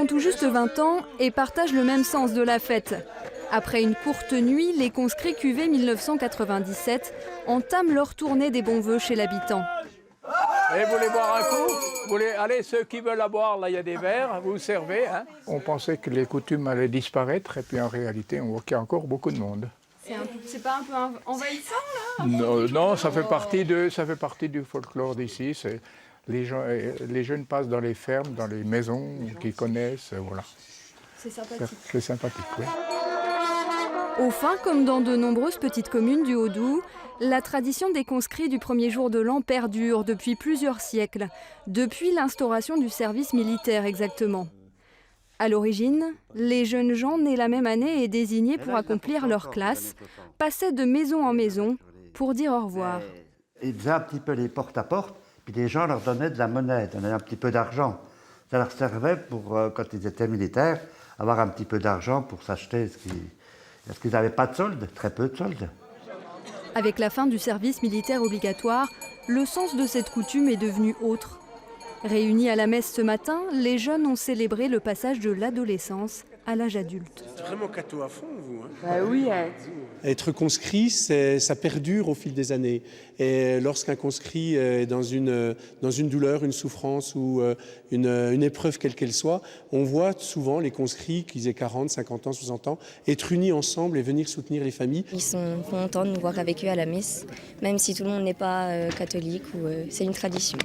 ont tout juste 20 ans et partagent le même sens de la fête. Après une courte nuit, les conscrits cuvée 1997 entament leur tournée des bons vœux chez l'habitant. Et vous voulez boire un coup? Allez, ceux qui veulent la boire, là il y a des verres, vous servez. Hein? On pensait que les coutumes allaient disparaître et puis en réalité on voit qu'il y a encore beaucoup de monde. C'est pas un peu envahissant là? Non, ça fait partie du folklore d'ici. Les jeunes passent dans les fermes, dans les maisons qu'ils connaissent, voilà. C'est sympathique. C'est sympathique, oui. Au Fain, comme dans de nombreuses petites communes du Haut-Doubs, la tradition des conscrits du premier jour de l'an perdure depuis plusieurs siècles, depuis l'instauration du service militaire exactement. À l'origine, les jeunes gens nés la même année et désignés pour accomplir leur classe passaient de maison en maison pour dire au revoir. Ils faisaient un petit peu les porte-à-porte, puis les gens leur donnaient de la monnaie, donnaient un petit peu d'argent. Ça leur servait pour, quand ils étaient militaires, avoir un petit peu d'argent pour s'acheter parce qu'ils n'avaient pas de solde, très peu de solde. Avec la fin du service militaire obligatoire, le sens de cette coutume est devenu autre. Réunis à la messe ce matin, les jeunes ont célébré le passage de l'adolescence à l'âge adulte. C'est vraiment cateau à fond, vous. Oui. Être conscrit, ça perdure au fil des années. Et lorsqu'un conscrit est dans une douleur, une souffrance ou une épreuve quelle qu'elle soit, on voit souvent les conscrits, qu'ils aient 40, 50 ans, 60 ans, être unis ensemble et venir soutenir les familles. Ils sont contents de nous voir avec eux à la messe, même si tout le monde n'est pas catholique, c'est une tradition.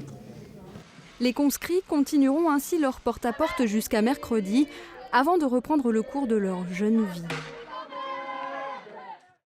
Les conscrits continueront ainsi leur porte-à-porte jusqu'à mercredi, avant de reprendre le cours de leur jeune vie.